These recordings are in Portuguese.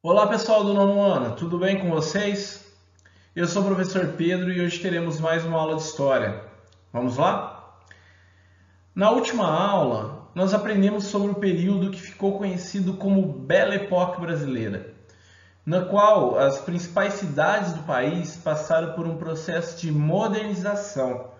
Olá pessoal do nono ano, tudo bem com vocês? Eu sou o professor Pedro e hoje teremos mais uma aula de história. Vamos lá? Na última aula, nós aprendemos sobre o período que ficou conhecido como Belle Époque brasileira, na qual as principais cidades do país passaram por um processo de modernização.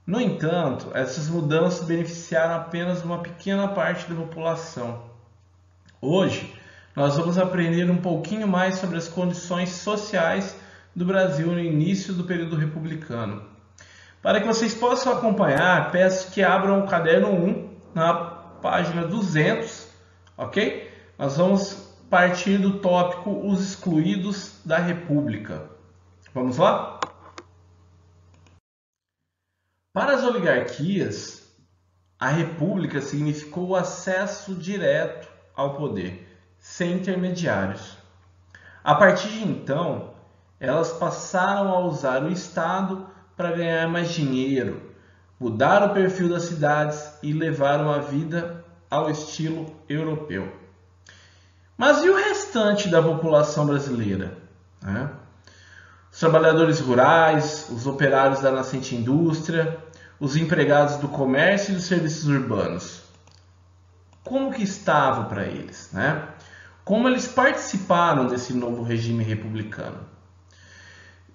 No entanto, essas mudanças beneficiaram apenas uma pequena parte da população. Hoje, nós vamos aprender um pouquinho mais sobre as condições sociais do Brasil no início do período republicano. Para que vocês possam acompanhar, peço que abram o caderno 1 na página 200, ok? Nós vamos partir do tópico Os Excluídos da República. Vamos lá? Para as oligarquias, a república significou o acesso direto ao poder, sem intermediários. A partir de então, elas passaram a usar o Estado para ganhar mais dinheiro, mudar o perfil das cidades e levar uma vida ao estilo europeu. Mas e o restante da população brasileira? Né? Os trabalhadores rurais, os operários da nascente indústria, os empregados do comércio e dos serviços urbanos. Como que estava para eles, né? Como eles participaram desse novo regime republicano?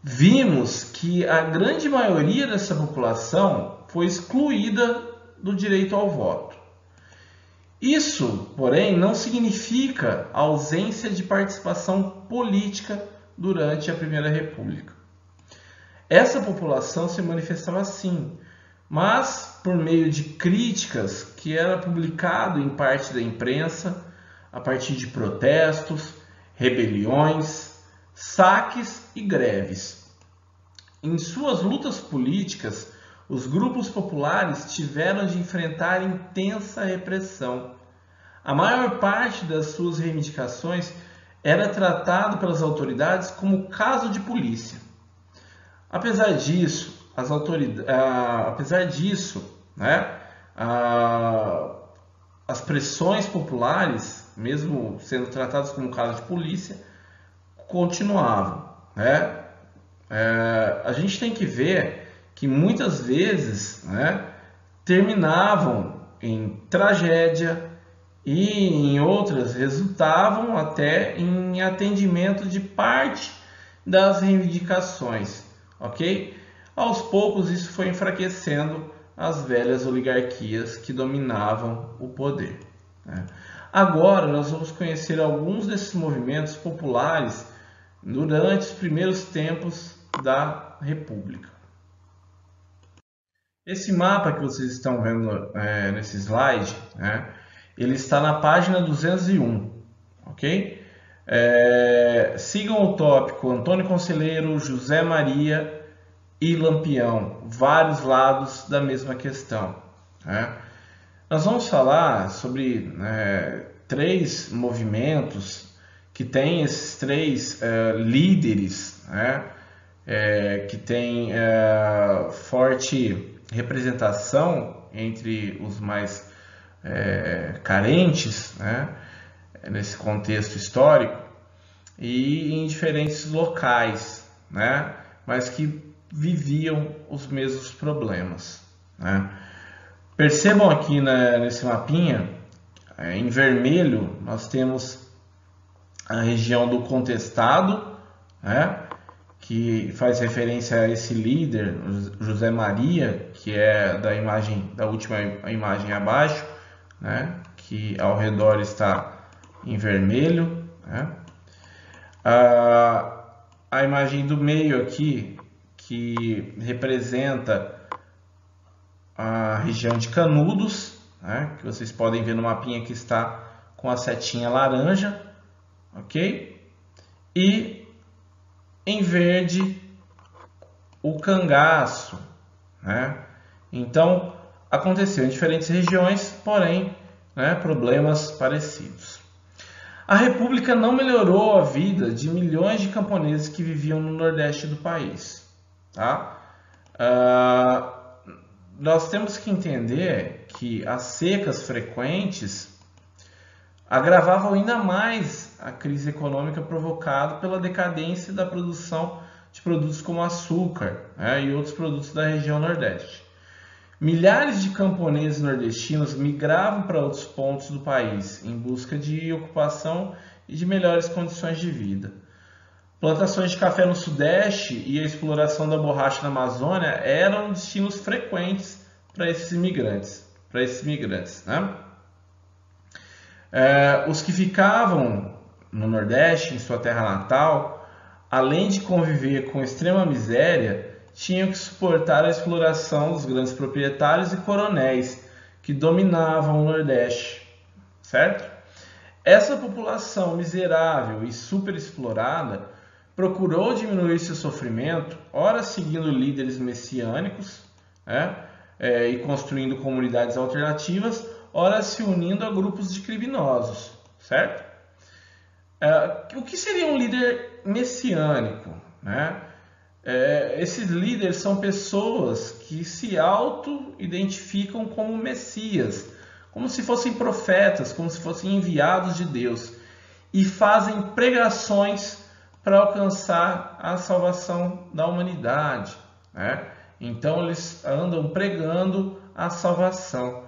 Vimos que a grande maioria dessa população foi excluída do direito ao voto. Isso, porém, não significa a ausência de participação política durante a Primeira República. Essa população se manifestava assim, mas por meio de críticas que era publicado em parte da imprensa, a partir de protestos, rebeliões, saques e greves. Em suas lutas políticas, os grupos populares tiveram de enfrentar intensa repressão. A maior parte das suas reivindicações era tratado pelas autoridades como caso de polícia. Apesar disso, né, as pressões populares, mesmo sendo tratadas como caso de polícia, continuavam. Né? A gente tem que ver que muitas vezes, né, terminavam em tragédia e em outras resultavam até em atendimento de parte das reivindicações, ok? Aos poucos isso foi enfraquecendo as velhas oligarquias que dominavam o poder. Né? Agora nós vamos conhecer alguns desses movimentos populares durante os primeiros tempos da República. Esse mapa que vocês estão vendo nesse slide, né, ele está na página 201, ok? Sigam o tópico Antônio Conselheiro, José Maria e Lampião, vários lados da mesma questão. Né? Nós vamos falar sobre três movimentos que têm esses três líderes, né? Que têm forte representação entre os mais carentes, né? Nesse contexto histórico e em diferentes locais, né? Mas que viviam os mesmos problemas. Né? Percebam aqui nesse mapinha, em vermelho, nós temos a região do Contestado, né? Que faz referência a esse líder, José Maria, que é da última imagem abaixo, né? Que ao redor está em vermelho. Né? A imagem do meio aqui, que representa a região de Canudos, né, que vocês podem ver no mapinha que está com a setinha laranja, ok? E em verde o cangaço, né? Então aconteceu em diferentes regiões, porém, né, problemas parecidos. A República não melhorou a vida de milhões de camponeses que viviam no Nordeste do país. Tá? Nós temos que entender que as secas frequentes agravavam ainda mais a crise econômica provocada pela decadência da produção de produtos como açúcar, né, e outros produtos da região Nordeste. Milhares de camponeses nordestinos migravam para outros pontos do país em busca de ocupação e de melhores condições de vida. Plantações de café no Sudeste e a exploração da borracha na Amazônia eram destinos frequentes para esses imigrantes. Né? Os que ficavam no Nordeste, em sua terra natal, além de conviver com extrema miséria, tinham que suportar a exploração dos grandes proprietários e coronéis que dominavam o Nordeste, certo? Essa população miserável e superexplorada procurou diminuir seu sofrimento, ora seguindo líderes messiânicos, né, e construindo comunidades alternativas, ora se unindo a grupos de criminosos, certo? O que seria um líder messiânico, né? Esses líderes são pessoas que se auto-identificam como Messias, como se fossem profetas, como se fossem enviados de Deus, e fazem pregações para alcançar a salvação da humanidade, né? Então eles andam pregando a salvação,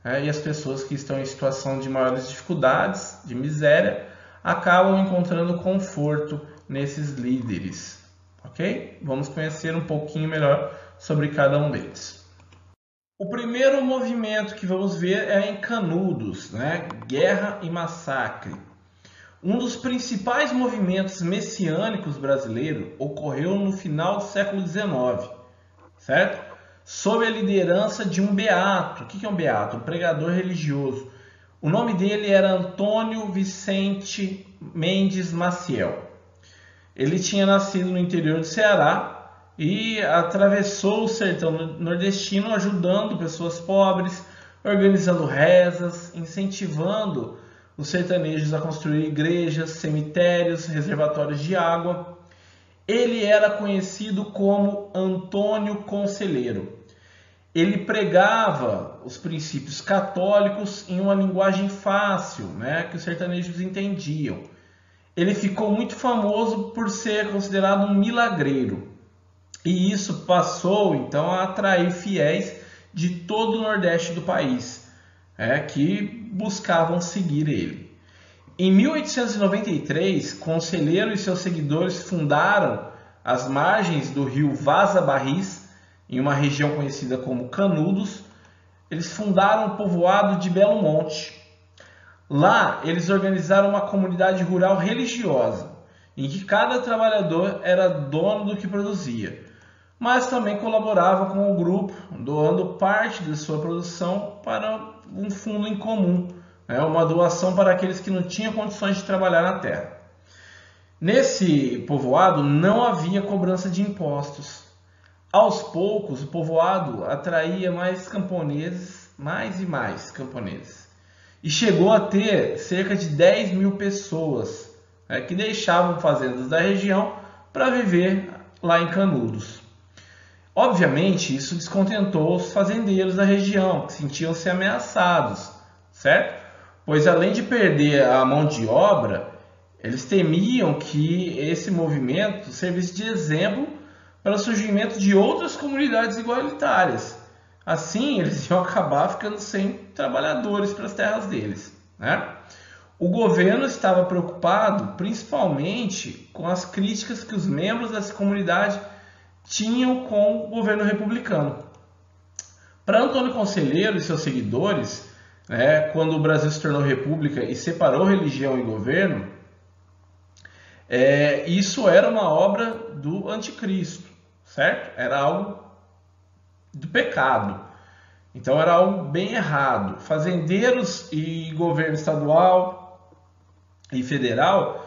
né? E as pessoas que estão em situação de maiores dificuldades, de miséria, acabam encontrando conforto nesses líderes. Ok? Vamos conhecer um pouquinho melhor sobre cada um deles. O primeiro movimento que vamos ver é em Canudos, né? Guerra e Massacre. Um dos principais movimentos messiânicos brasileiros ocorreu no final do século XIX, certo? Sob a liderança de um beato. O que é um beato? Um pregador religioso. O nome dele era Antônio Vicente Mendes Maciel. Ele tinha nascido no interior do Ceará e atravessou o sertão nordestino ajudando pessoas pobres, organizando rezas, incentivando os sertanejos a construir igrejas, cemitérios, reservatórios de água. Ele era conhecido como Antônio Conselheiro. Ele pregava os princípios católicos em uma linguagem fácil, né, que os sertanejos entendiam. Ele ficou muito famoso por ser considerado um milagreiro. E isso passou, então, a atrair fiéis de todo o Nordeste do país, que buscavam seguir ele. Em 1893, Conselheiro e seus seguidores fundaram às margens do rio Vaza Barris, em uma região conhecida como Canudos. Eles fundaram o povoado de Belo Monte. Lá, eles organizaram uma comunidade rural religiosa, em que cada trabalhador era dono do que produzia, mas também colaborava com o grupo, doando parte de sua produção para um fundo em comum, uma doação para aqueles que não tinham condições de trabalhar na terra. Nesse povoado não havia cobrança de impostos. Aos poucos, o povoado atraía mais camponeses, mais e mais camponeses. E chegou a ter cerca de 10 mil pessoas, que deixavam fazendas da região para viver lá em Canudos. Obviamente, isso descontentou os fazendeiros da região, que sentiam-se ameaçados, certo? Pois além de perder a mão de obra, eles temiam que esse movimento servisse de exemplo para o surgimento de outras comunidades igualitárias. Assim, eles iam acabar ficando sem trabalhadores para as terras deles, né? O governo estava preocupado principalmente com as críticas que os membros dessa comunidade tinham com o governo republicano. Para Antônio Conselheiro e seus seguidores, quando o Brasil se tornou república e separou religião e governo, isso era uma obra do anticristo, certo? Era algo do pecado. Então era algo bem errado. Fazendeiros e governo estadual e federal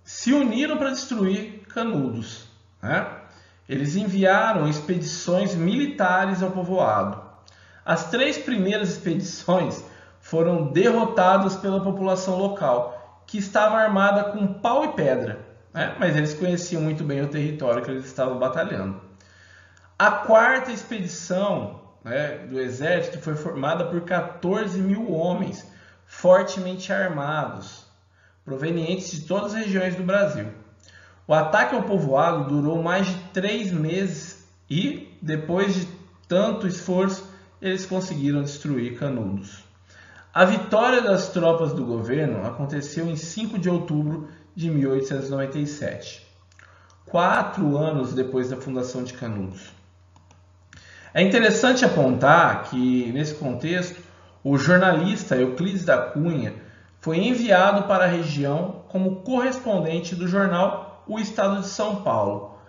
se uniram para destruir Canudos, né? Eles enviaram expedições militares ao povoado. As 3 primeiras expedições foram derrotadas pela população local, que estava armada com pau e pedra, né? Mas eles conheciam muito bem o território que eles estavam batalhando. A 4ª expedição do exército foi formada por 14 mil homens, fortemente armados, provenientes de todas as regiões do Brasil. O ataque ao povoado durou mais de 3 meses e, depois de tanto esforço, eles conseguiram destruir Canudos. A vitória das tropas do governo aconteceu em 5 de outubro de 1897, 4 anos depois da fundação de Canudos. É interessante apontar que, nesse contexto, o jornalista Euclides da Cunha foi enviado para a região como correspondente do jornal O Estado de São Paulo.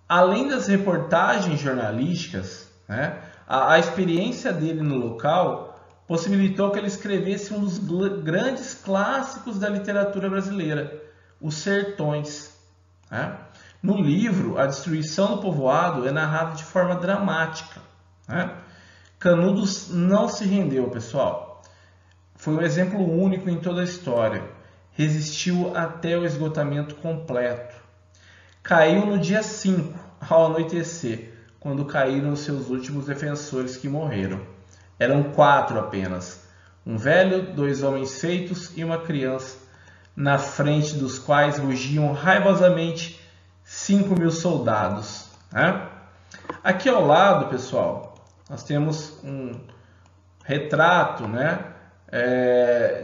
Além das reportagens jornalísticas, a experiência dele no local possibilitou que ele escrevesse um dos grandes clássicos da literatura brasileira, Os Sertões. No livro, a destruição do povoado é narrada de forma dramática. Canudos não se rendeu, pessoal. Foi um exemplo único em toda a história. Resistiu até o esgotamento completo. Caiu no dia 5, ao anoitecer, quando caíram os seus últimos defensores que morreram. Eram 4 apenas. Um velho, 2 homens feitos e uma criança, na frente dos quais rugiam raivosamente 5.000 soldados. Aqui ao lado, pessoal, nós temos um retrato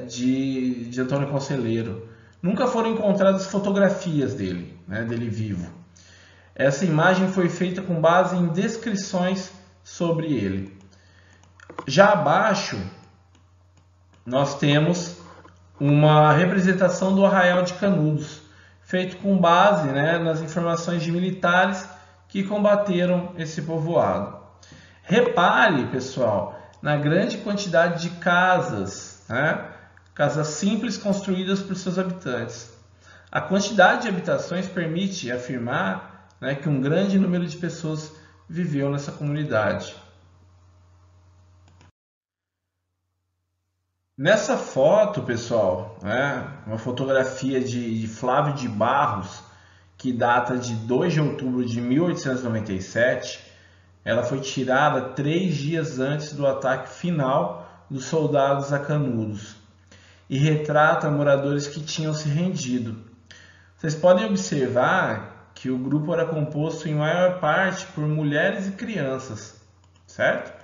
de Antônio Conselheiro. Nunca foram encontradas fotografias dele, dele vivo. Essa imagem foi feita com base em descrições sobre ele. Já abaixo, nós temos uma representação do Arraial de Canudos, feito com base nas informações de militares que combateram esse povoado. Repare, pessoal, na grande quantidade de casas, casas simples construídas por seus habitantes. A quantidade de habitações permite afirmar que um grande número de pessoas viveu nessa comunidade. Nessa foto, pessoal, uma fotografia de Flávio de Barros, que data de 2 de outubro de 1897, ela foi tirada 3 dias antes do ataque final dos soldados a Canudos e retrata moradores que tinham se rendido. Vocês podem observar que o grupo era composto em maior parte por mulheres e crianças, certo?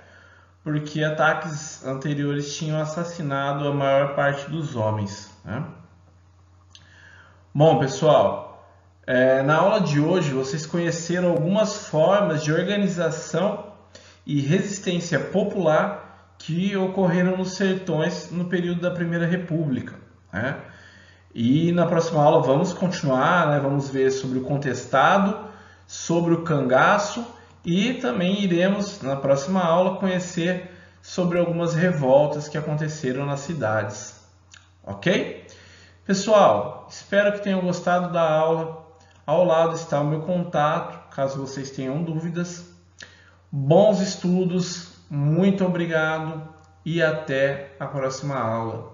Porque ataques anteriores tinham assassinado a maior parte dos homens. Bom, pessoal, na aula de hoje vocês conheceram algumas formas de organização e resistência popular que ocorreram nos sertões no período da Primeira República. E na próxima aula vamos continuar, vamos ver sobre o contestado, sobre o cangaço, e também iremos, na próxima aula, conhecer sobre algumas revoltas que aconteceram nas cidades. Ok? Pessoal, espero que tenham gostado da aula. Ao lado está o meu contato, caso vocês tenham dúvidas. Bons estudos, muito obrigado e até a próxima aula.